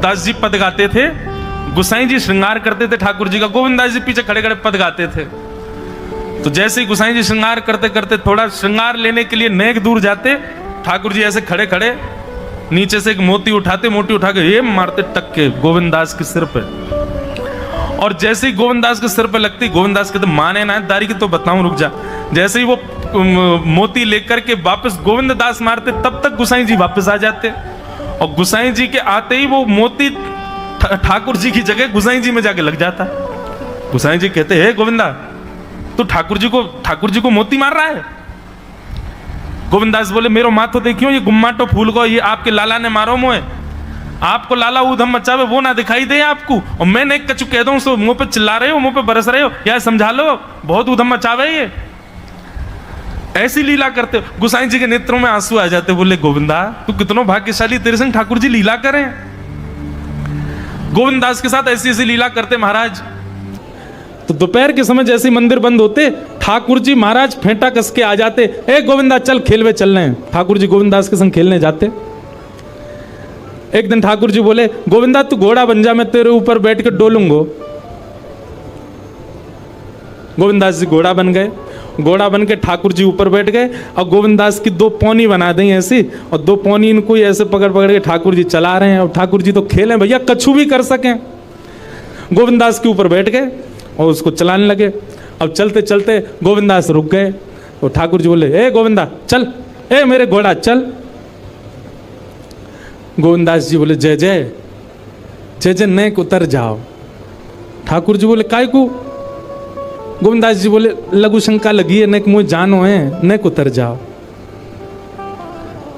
दास जी पद गाते थे, गोसाई जी श्रृंगार करते थे ठाकुर जी का, गोविंद दास जी पीछे खड़े खड़े पद गाते थे। तो जैसे ही गोसाई जी श्रृंगार करते करते थोड़ा श्रृंगार लेने के लिए नेक दूर जाते, ठाकुर जी ऐसे खड़े खड़े नीचे से एक मोती उठाते, मोती उठा के ये मारते टक्के गोविंद दास के सिर पे। और जैसे ही गोविंद दास के सिर पे लगती, गोविंद दास कहते माने ना दारी की तो बताऊं, रुक जा। जैसे ही वो मोती लेकर के वापस गोविंद दास मारते, तब तक गोसाई जी वापस आ जाते। और गोसाई जी के आते ही वो मोती ठाकुर जी की जगह गोसाई जी में जाके लग जाता। गोसाई जी कहते हे गोविंदा, तो ठाकुर जी को मोती मार रहा है। गोविंद दास बोले मेरो माथो देखियो, ये गुम्माटो फूल को ये आपके लाला ने मारो मोए, आपको लाला ऊधम मचावे वो ना दिखाई दे आपको, और मैंने एक कछु कह दूं सो मुंह पे चिल्ला रहे हो, मुंह पे बरस रहे हो, या समझा लो बहुत ऊधम मचावे ये। ऐसी लीला करते। गोसाई जी के नेत्रों में आंसू आ जाते, बोले गोविंदा तू कितनो भाग्यशाली, तेरे संग ठाकुर जी लीला करें। गोविंद दास के साथ ऐसी ऐसी लीला करते महाराज। तो दोपहर के समय जैसे मंदिर बंद होते, ठाकुर जी महाराज फेंटा कस के आ जाते, ए गोविंदा चल खेलवे चल रहे हैं। ठाकुर जी गोविंद दास के संग खेलने जाते। एक दिन ठाकुर जी बोले गोविंदा तू घोड़ा बन जा, मैं तेरे ऊपर बैठ के डोलूंगा। गोविंद दास जी घोड़ा बन गए। घोड़ा बन के ठाकुर जी ऊपर बैठ गए, और गोविंद दास की दो पौनी बना दी ऐसी, और दो पौनी इनको ऐसे पकड़ पकड़ के ठाकुर जी चला रहे हैं। और ठाकुर जी तो खेले भैया, कछु भी कर सकें। गोविंद दास के ऊपर बैठ गए और उसको चलाने लगे। अब चलते चलते गोविंद दास रुक गए, और ठाकुर जी बोले ए गोविंदा चल, ए मेरे घोड़ा चल। गोविंद दास जी बोले जय जय जय जय, नेक उतर जाओ। ठाकुर जी बोले काय को? गोविंद दास जी बोले लघु शंका लगी है, नेक मुझे जानो है, नेक उतर जाओ।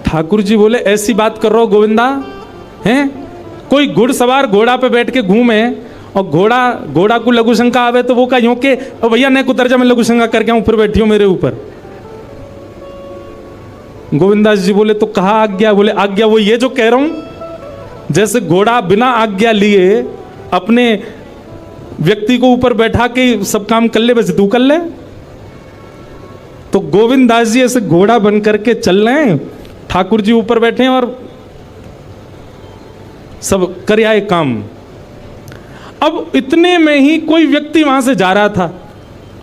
ठाकुर जी बोले ऐसी बात कर रहे हो गोविंदा, हैं कोई घुड़सवार घोड़ा पे बैठ के घूमे, और घोड़ा को लघु शंका आवे तो वो का यूं के भैया नेक उतर जा, मैं लघु शंका करके आऊं, फिर बैठियो मेरे ऊपर। गोविंद दास जी बोले तो कहा आज्ञा? बोले आज्ञा वो ये जो कह रहा हूं, जैसे घोड़ा बिना आज्ञा लिए अपने व्यक्ति को ऊपर बैठा के सब काम कर ले, वैसे तू कर ले। तो गोविंद दास जी ऐसे घोड़ा बन करके चल रहे हैं, ठाकुर जी ऊपर बैठे हैं और सब कर आए काम। अब इतने में ही कोई व्यक्ति वहां से जा रहा था।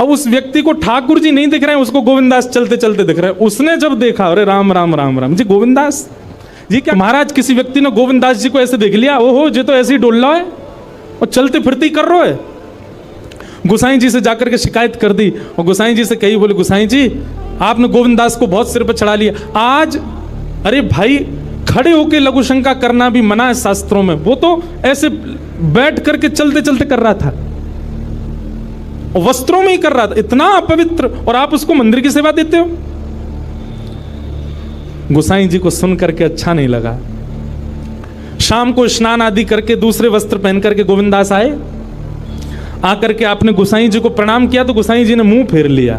अब उस व्यक्ति को ठाकुर जी नहीं दिख रहे हैं, उसको गोविंद दास चलते चलते दिख रहे हैं। उसने जब देखा, अरे राम राम राम राम जी, गोविंद दास जी क्या महाराज? किसी व्यक्ति ने गोविंद दास जी को ऐसे देख लिया, ओहो जी तो ऐसे ही डोल रहा है और चलते फिरते ही कर रहा है। गोसाई जी से जाकर के शिकायत कर दी, और गोसाई जी से कही, बोले गोसाई जी आपने गोविंद दास को बहुत सिर पर चढ़ा लिया आज। अरे भाई खड़े होके लघु शंका करना भी मना है शास्त्रों में, वो तो ऐसे बैठ करके चलते चलते कर रहा था, वस्त्रों में ही कर रहा था, इतना अपवित्र, और आप उसको मंदिर की सेवा देते हो। गोसाई जी को सुन करके अच्छा नहीं लगा। शाम को स्नान आदि करके दूसरे वस्त्र पहन करके गोविंद दास आए। आकर के आपने गोसाई जी को प्रणाम किया तो गोसाई जी ने मुंह फेर लिया।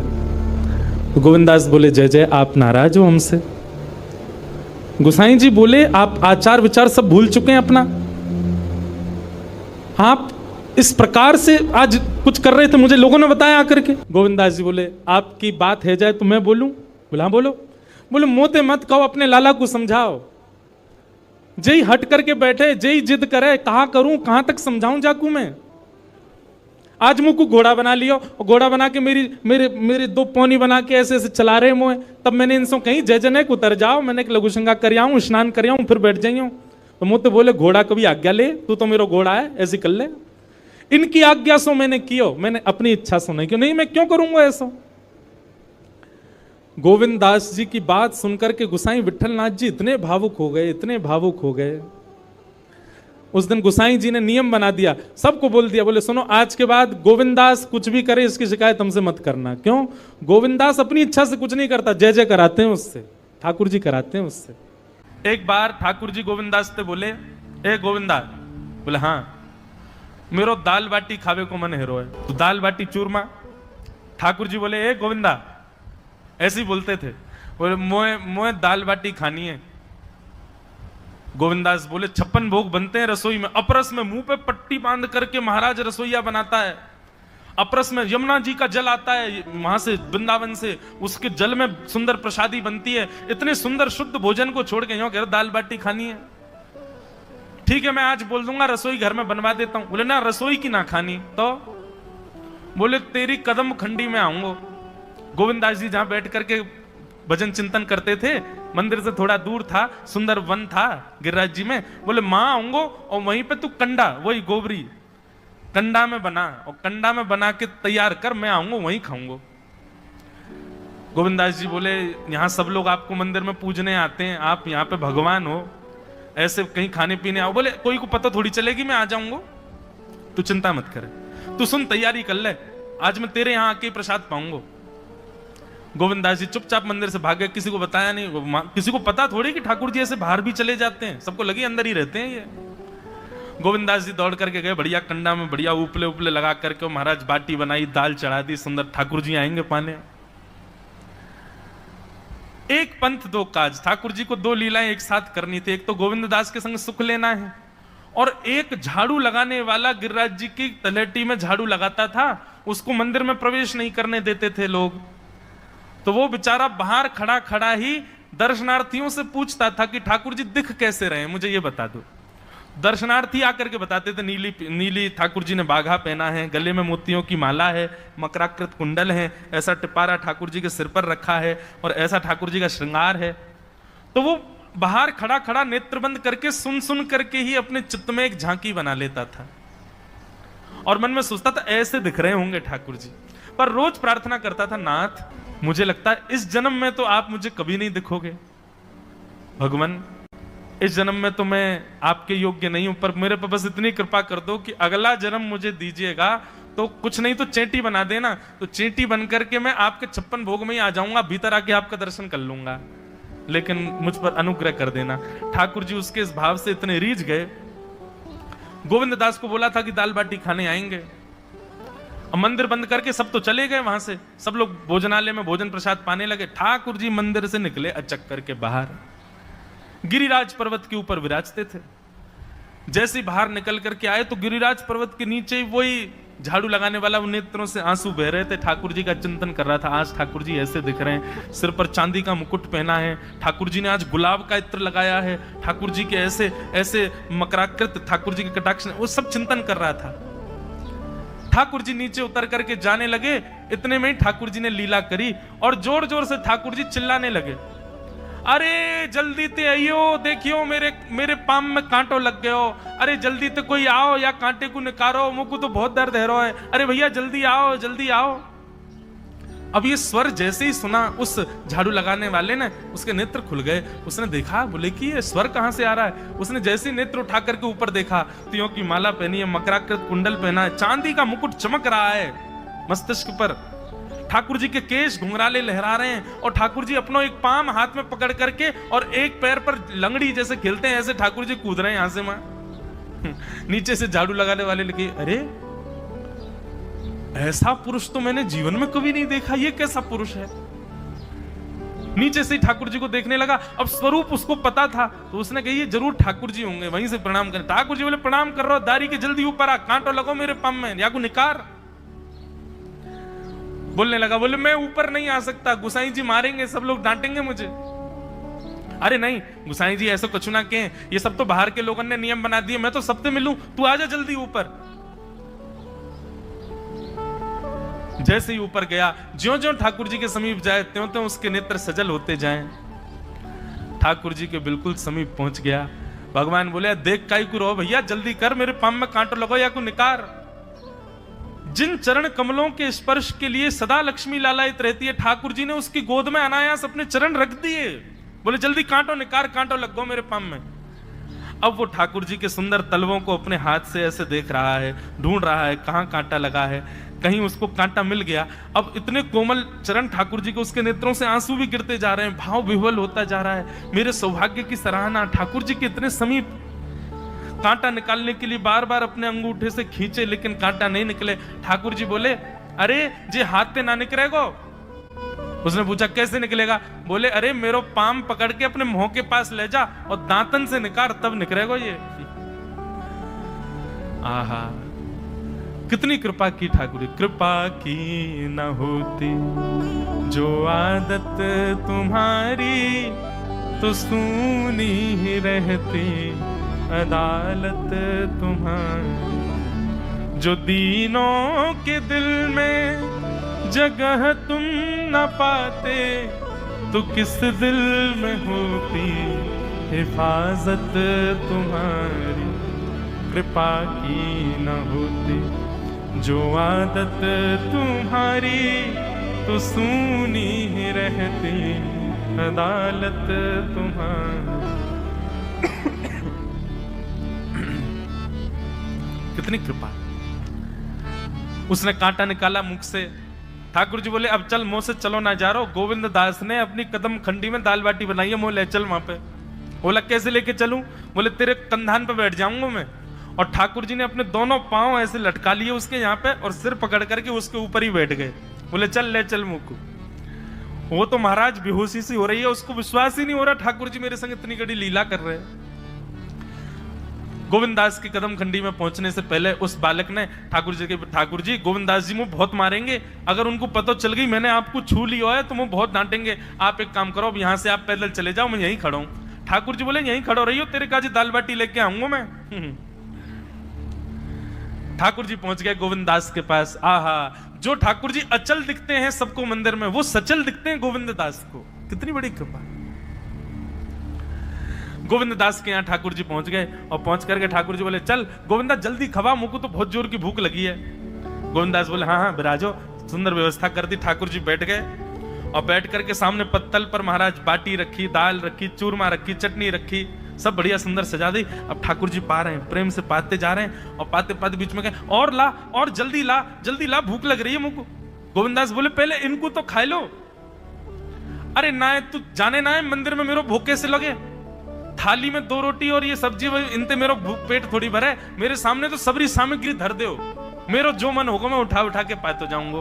तो गोविंद दास बोले जय जय, आप नाराज हो हमसे? गोसाई जी बोले आप आचार विचार सब भूल चुके हैं अपना, आप इस प्रकार से आज कुछ कर रहे थे, मुझे लोगों ने बताया आकर के। गोविंद दास जी बोले आपकी बात है जाए तो मैं बोलूं? बोला हाँ बोलो। बोले मोते मत कहो, अपने लाला को समझाओ। जय हट करके बैठे, जय जिद करे, कहा करूं, कहां तक समझाऊं जाकू मैं? आज मुझको घोड़ा बना लियो, और घोड़ा बना के मेरे दो पौनी बना के ऐसे ऐसे चला रहे मुँह। तब मैंने इनसे कहीं जय जय नेक उतर जाओ, मैंने एक लघु शंका कर आऊं, स्नान कर आऊं, फिर बैठ जाइयो। तो मोते बोले घोड़ा कभी आज्ञा ले, तू तो मेरा घोड़ा है, ऐसे कर ले। इनकी आज्ञा सो मैंने कियो, मैंने अपनी इच्छा सो नहीं क्यों, नहीं मैं क्यों करूंगा ऐसा। गोविंद दास जी की बात सुनकर के गोसाई विठलनाथ जी इतने भावुक हो गए, इतने भावुक हो गए। उस दिन गोसाई जी ने नियम बना दिया, सबको बोल दिया, बोले सुनो आज के बाद गोविंद दास कुछ भी करे इसकी शिकायत हमसे मत करना। क्यों? गोविंद दास अपनी इच्छा से कुछ नहीं करता, जय जय कराते हैं उससे, ठाकुर जी कराते हैं उससे। एक बार ठाकुर जी गोविंद दास से बोले ए गोविंदा, बोले हाँ मेरो दाल बाटी खावे को मन हेरो है, तो दाल बाटी चूरमा। ठाकुर जी बोले ए गोविंदा, ऐसे ही बोलते थे, बोले मोए दाल बाटी खानी है। गोविंदास बोले 56 भोग बनते हैं रसोई में, अपरस में मुंह पे पट्टी बांध करके महाराज रसोईया बनाता है। अपरस में यमुना जी का जल आता है वहां से, वृंदावन से, उसके जल में सुंदर प्रसादी बनती है। इतने सुंदर शुद्ध भोजन को छोड़ के यूं कह रहे दाल बाटी खानी है। ठीक है मैं आज बोल दूंगा रसोई घर में बनवा देता हूं। बोले ना रसोई की ना खानी तो। बोले तेरी कदम खंडी में आऊंगा। गोविंददास जी जहां बैठ करके भजन चिंतन करते थे, मंदिर से थोड़ा दूर था, सुंदर वन था गिरिराज जी में। बोले मां आऊंगो और वहीं पे तू कंडा, वही गोबरी कंडा में बना, और कंडा में बना के तैयार कर, मैं आऊंगा वहीं खाऊंगा। गोविंददास जी बोले यहां सब लोग आपको मंदिर में पूजने आते हैं, आप यहाँ पे भगवान हो, ऐसे कहीं खाने पीने आओ। बोले कोई को पता थोड़ी चलेगी, मैं आ जाऊंगा, तू चिंता मत करे, तू सुन तैयारी कर ले, आज मैं तेरे यहां आके प्रसाद पाऊंगा। गोविंददास जी चुपचाप मंदिर से भाग गए, किसी को बताया नहीं। किसी को पता थोड़ी कि ठाकुर जी ऐसे बाहर भी चले जाते हैं, सबको लगी अंदर ही रहते हैं ये। गोविंददास जी दौड़ करके गए, बढ़िया कंडा में बढ़िया उपले उपले लगा करके महाराज बाटी बनाई, दाल चढ़ा दी, सुंदर ठाकुर जी आएंगे पाने। एक पंथ दो काज, ठाकुर जी को दो लीलाएं एक साथ करनी थी। एक तो गोविंददास के संग सुख लेना है, और एक झाड़ू लगाने वाला गिरिराज जी की तलहटी में झाड़ू लगाता था, उसको मंदिर में प्रवेश नहीं करने देते थे लोग। तो वो बेचारा बाहर खड़ा खड़ा ही दर्शनार्थियों से पूछता था कि ठाकुर जी दिख कैसे रहे, मुझे ये बता दो। दर्शनार्थी आकर के बताते थे नीली ठाकुर जी ने बाघा पहना है, गले में मोतियों की माला है, मकराकृत कुंडल है, ऐसा टिपारा ठाकुर जी के सिर पर रखा है, और ऐसा ठाकुर जी का श्रृंगार है। तो वो बाहर खड़ा खड़ा नेत्र बंद करके सुन सुन करके ही अपने चित्त में एक झांकी बना लेता था, और मन में सोचता था ऐसे दिख रहे होंगे ठाकुर जी। पर रोज प्रार्थना करता था, नाथ मुझे लगता है इस जन्म में तो आप मुझे कभी नहीं दिखोगे, भगवान इस जन्म में तो मैं आपके योग्य नहीं हूं, पर मेरे पर बस इतनी कृपा कर दो कि अगला जन्म मुझे दीजिएगा, तो कुछ नहीं तो चेंटी बना देना, तो चेंटी बन करके मैं आपके 56 भोग में ही आ जाऊंगा, भीतर आके आपका दर्शन कर लूंगा, लेकिन मुझ पर अनुग्रह कर देना। ठाकुर जी उसके इस भाव से इतने रीझ गए। गोविंददास को बोला था कि दाल बाटी खाने आएंगे, और मंदिर बंद करके सब तो चले गए वहां से, सब लोग भोजनालय में भोजन प्रसाद पाने लगे। ठाकुर जी मंदिर से निकले अचक करके बाहर, गिरिराज पर्वत के ऊपर विराजते थे। जैसे बाहर निकल करके आए तो गिरिराज पर्वत के नीचे ही वही झाड़ू लगाने वाला नेत्रों से आंसू बह रहे थे, ठाकुर जी का चिंतन कर रहा था। आज ठाकुर जी ऐसे दिख रहे हैं, सिर पर चांदी का मुकुट पहना है, ठाकुर जी ने आज गुलाब का इत्र लगाया है, ठाकुर जी के ऐसे ऐसे मकराकृत ठाकुर जी के कटाक्ष, वो सब चिंतन कर रहा था। ठाकुर जी नीचे उतर करके जाने लगे, इतने में ही ठाकुर जी ने लीला करी, और जोर जोर से ठाकुर जी चिल्लाने लगे, अरे जल्दी ते आइयो, देखियो मेरे पाम में कांटो लग गयो, अरे जल्दी ते कोई आओ या कांटे को निकारो, मुझको तो बहुत दर्द है रहा है, अरे भैया जल्दी आओ जल्दी आओ। अब ये स्वर जैसे ही सुना उस झाड़ू लगाने वाले ने, उसके नेत्र खुल गए, उसने देखा, बोले कि ये स्वर कहां से आ रहा है। उसने जैसे नेत्र उठा करके ऊपर देखा, तियों की माला पहनी है, मकराकृत कुंडल पहना है, चांदी का मुकुट चमक रहा है मस्तिष्क पर, ठाकुर जी के केश घुंघराले लहरा रहे हैं, और ठाकुर जी अपना एक पाम हाथ में पकड़ करके और एक पैर पर लंगड़ी जैसे खेलते हैं, ऐसे ठाकुर जी कूद रहे हैं यहां से वहां। नीचे से झाड़ू लगाने वाले लगे, अरे ऐसा पुरुष तो मैंने जीवन में कभी नहीं देखा, ये कैसा पुरुष है। नीचे से ठाकुर जी को देखने लगा, अब स्वरूप उसको पता था, तो उसने कही ये जरूर ठाकुर जी होंगे, वहीं से प्रणाम करें। ठाकुर जी बोले प्रणाम कर रहा हूं, दारी के जल्दी ऊपर आ, कांटो लगो मेरे पाम में, या को निकार। बोलने लगा, बोले मैं ऊपर नहीं आ सकता, गुसाई जी मारेंगे, सब लोग डांटेंगे मुझे। अरे नहीं गुसाई जी ऐसा कुछ ना कहें, ये सब तो बाहर के लोगों ने नियम बना दिए, मैं तो सबसे मिलूं, तू आजा जल्दी ऊपर। जैसे ही ऊपर गया, ज्यों ज्यों ठाकुर जी के समीप जाए त्यों त्यों उसके नेत्र सजल होते जाएं। ठाकुर जी के बिल्कुल समीप पहुंच गया। भगवान बोले देख काई को रो भैया, जल्दी कर, मेरे पाम में कांटो लगो या को निकार। जिन चरण कमलों के स्पर्श के लिए सदा लक्ष्मी लालायित रहती है, ठाकुर जी ने उसकी गोद में अनायास अपने चरण रख दिए। बोले जल्दी कांटो निकार, कांटो लगो मेरे पाम में। अब वो ठाकुर जी के सुंदर तलवों को अपने हाथ से ऐसे देख रहा है, ढूंढ रहा है कहां कांटा लगा है, कहीं उसको कांटा मिल गया। अब इतने कोमल चरण ठाकुर जी के, उसके नेत्रों से आंसू भी गिरते जा रहे हैं, भाव विह्वल होता जा रहा है। मेरे सौभाग्य की सराहना, ठाकुर जी के इतने समीप। कांटा निकालने के लिए बार बार अपने अंगूठे से खींचे, लेकिन कांटा नहीं निकले। ठाकुर जी बोले अरे जे हाथ पे ना निकलेगो। उसने पूछा कैसे निकलेगा? बोले अरे मेरो पाम पकड़ के अपने मुंह के पास ले जा और दांतन से निकाल, तब निकलेगो ये। आहा कितनी कृपा की ठाकुर, कृपा की न होती जो आदत तुम्हारी तो सूनी ही रहती, अदालत तुम्हारी। जो दीनों के दिल में जगह तुम न पाते, तो किस दिल में होती हिफाजत तुम्हारी। कृपा की न होती जो आदत तुम्हारी, तो सूनी ही रहती अदालत तुम्हारी। कितनी कृपा। उसने कांटा निकाला मुख से। ठाकुर जी बोले अब चल, मुंह से चलो ना जा रहा। गोविंद दास ने अपनी कदम खंडी में दाल बाटी बनाई है, मुंह ले चल वहां पे। बोला कैसे लेके चलूं? बोले तेरे कंधान पे बैठ जाऊंगा मैं। और ठाकुर जी ने अपने दोनों पांव ऐसे लटका लिए उसके यहाँ पे और सिर पकड़ करके उसके ऊपर ही बैठ गए। बोले चल ले चल मुंह को। वो तो महाराज बेहोशी सी हो रही है, उसको विश्वास ही नहीं हो रहा ठाकुर जी मेरे संग इतनी बड़ी लीला कर रहे हैं। गोविंददास की कदम खंडी में पहुंचने से पहले उस बालक ने ठाकुर जी गोविंददास जी मुझे बहुत मारेंगे, अगर उनको पता चल गई मैंने आपको छू लिया है तो मुझे बहुत डांटेंगे। आप एक काम करो, अब यहां से आप पैदल चले जाओ, मैं यहीं खड़ा हूं। ठाकुर जी बोले यहीं खड़ो रही हो, तेरे काजी दाल बाटी लेके आऊंगा मैं। ठाकुर जी पहुंच गए गोविंददास के पास। आहा, जो ठाकुर जी अचल दिखते हैं सबको मंदिर में, वो सचल दिखते हैं गोविंददास को। कितनी बड़ी कृपा। गोविंददास के यहाँ ठाकुर जी पहुंच गए और पहुंच करके ठाकुर जी बोले चल गोविंदा जल्दी खवा, मुझको तो बहुत जोर की भूख लगी है। गोविंददास बोले हाँ हाँ बिराजो। सुंदर व्यवस्था कर दी। ठाकुर जी बैठ गए और बैठ करके सामने पत्तल पर महाराज बाटी रखी, दाल रखी, चूरमा रखी, चटनी रखी, सब बढ़िया सुंदर सजा दी। अब ठाकुर जी पा रहे हैं, प्रेम से पाते जा रहे हैं और पाते पाते बीच में कहे और ला, और जल्दी ला, भूख लग रही है मुझको। गोविंददास बोले पहले इनको तो खा लो। अरे ना तू जाने ना है मंदिर में मेरे भूखे से लगे, थाली में 2 रोटी और ये सब्जी, इनते मेरा पेट थोड़ी भरा है। मेरे सामने तो सबरी सामग्री धर दो, मेरा जो मन होगा मैं उठा उठा के पाते जाऊंगा।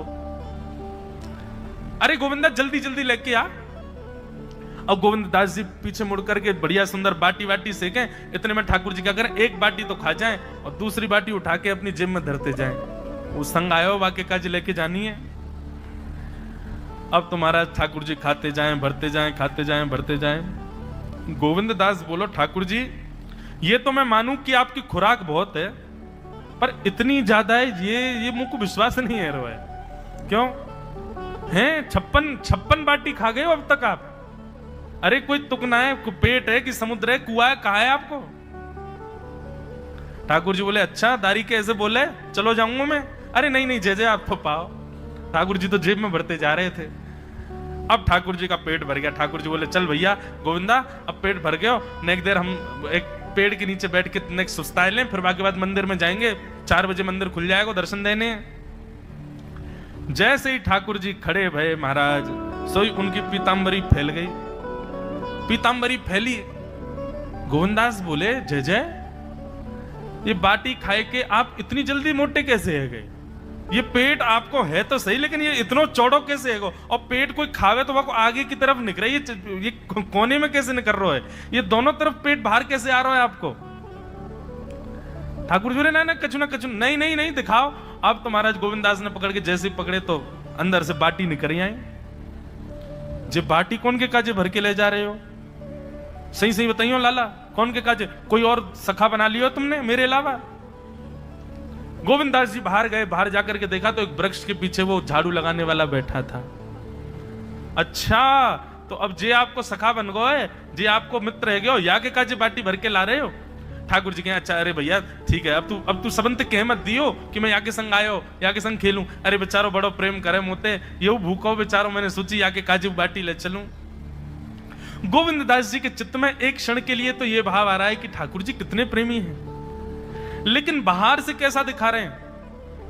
अरे गोविंदा जल्दी लेके आ। अब गोविंददास जी पीछे मुड़ करके बढ़िया सुंदर बाटी वाटी सेके। इतने में ठाकुर जी क्या करें, एक बाटी तो खा जाएं और दूसरी बाटी उठा के अपनी जेब में धरते जाएं। वो संग आयो वाक्य काज लेके जानी है। अब तो महाराज ठाकुर जी खाते जाएं, भरते जाएं, खाते जाएं, भरते जाएं। गोविंददास बोलो ठाकुर जी ये तो मैं मानूं कि आपकी खुराक बहुत है, पर इतनी ज्यादा है ये मुझको विश्वास नहीं है। रो है क्यों हैं? 56 बाटी खा गए हो अब तक आप। अरे कोई तुकना है, पेट है कि समुद्र है, कुआ है, कहा है आपको? ठाकुर जी बोले अच्छा दारी के ऐसे बोले, चलो जाऊंगा मैं। अरे नहीं जय आप तो पाओ। ठाकुर जी तो जेब में भरते जा रहे थे। अब ठाकुर जी का पेट भर गया। ठाकुर जी बोले चल भैया गोविंदा अब पेट भर गया, नेक देर हम एक पेड़ के नीचे बैठ के नेक सुस्ताए लें, फिर बाकी बाद मंदिर में जाएंगे। 4 बजे मंदिर खुल जाएगा दर्शन देने। जैसे ही ठाकुर जी खड़े भये महाराज, सोई उनकी पीतांबरी फैल गई। पीतांबरी फैली। गोविंदास बोले जय ये बाटी खाए के आप इतनी जल्दी मोटे कैसे है गए? ये पेट आपको है तो सही, लेकिन ये इतना चौड़ो कैसे है? और पेट कोई खावे तो वो आगे की तरफ निकल रही है, ये कोने में कैसे निकल रहा है? ये दोनों तरफ पेट बाहर कैसे आ रहा है आपको? ठाकुर जी बोले ना कछु नहीं दिखाओ। अब तो महाराज गोविंददास ने पकड़ के जैसे पकड़े तो अंदर से बाटी निकल आई। जे बाटी कौन के काजे भर के ले जा रहे हो? सही बताइयो लाला, कौन के काजे? कोई और सखा बना लियो तुमने मेरे अलावा? गोविंददास जी बाहर गए। बाहर जाकर के देखा तो एक वृक्ष के पीछे वो झाड़ू लगाने वाला बैठा था। अच्छा तो अब जे आपको सखा बन गए, जे आपको मित्र है गयो, या के काजे बाटी भर के ला रहे हो? ठाकुर जी कहे अच्छा अरे भैया ठीक है, अब तू सबंत कह मत दियो कि मैं या के संग आयो, या के संग खेलूं। अरे बेचारो बड़ो प्रेम करे मोते, ये भूखो बेचारो, मैंने सोची या के काजे बाटी ले चलूं। गोविंददास जी के चित्त में एक क्षण के लिए तो ये भाव आ रहा है कि ठाकुर जी कितने प्रेमी हैं, लेकिन बाहर से कैसा दिखा रहे हैं?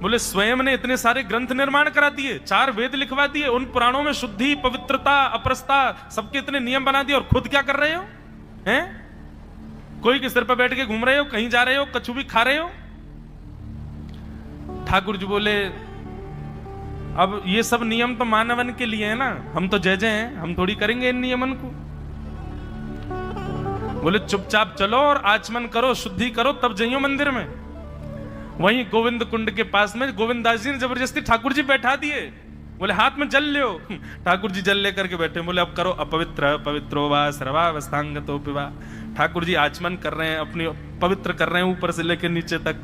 बोले स्वयं ने इतने सारे ग्रंथ निर्माण करा दिए, 4 वेद लिखवा दिए, उन पुराणों में शुद्धि, पवित्रता, अपरसता सबके इतने नियम बना दिए, और खुद क्या कर रहे हो? हैं? कोई के सिर पर बैठ के घूम रहे हो, कहीं जा रहे हो, कछु भी खा रहे हो। ठाकुर जी बोले अब ये सब नियम तो मानवन के लिए है ना, हम तो जय हैं, हम थोड़ी करेंगे इन नियमन को। बोले चुपचाप चलो और आचमन करो, शुद्धि करो, तब जाइयो मंदिर में। वहीं गोविंद कुंड के पास में गोविंददास जी ने जबरदस्ती ठाकुर जी बैठा दिए। बोले हाथ में जल लो। ठाकुर जी जल लेकर के बैठे। बोले अब करो अपवित्र पवित्रो वा सर्वावस्थांगतो पिवा। ठाकुर जी आचमन कर रहे हैं, अपनी पवित्र कर रहे हैं ऊपर से लेकर नीचे तक।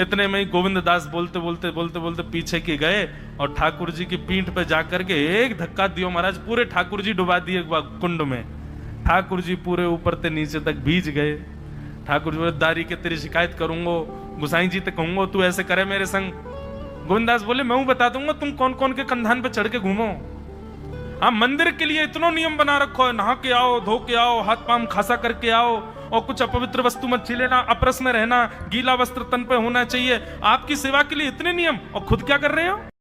इतने में ही गोविंद दास बोलते बोलते बोलते बोलते पीछे की गए और ठाकुर जी की पीठ पे जाकर के एक धक्का दियो महाराज, पूरे ठाकुर जी डुबा दिए कुंड में। ठाकुर जी पूरे ऊपर से नीचे तक भीज गए। ठाकुर जी बोले दारी के तेरी शिकायत करूंगो, गुसाई जी तो कहूंगो तू ऐसे करे मेरे संग। गोविंदास बोले मैं बता दूंगा तुम कौन कौन के कंधान पे चढ़ के घूमो। हाँ मंदिर के लिए इतना नियम बना रखो है, नहा के आओ, धो के आओ, हाथ पांव खासा करके आओ, और कुछ अपवित्र वस्तु मत छीलेना, अपरस में रहना, गीला वस्त्र तन पे होना चाहिए। आपकी सेवा के लिए इतने नियम और खुद क्या कर रहे हो।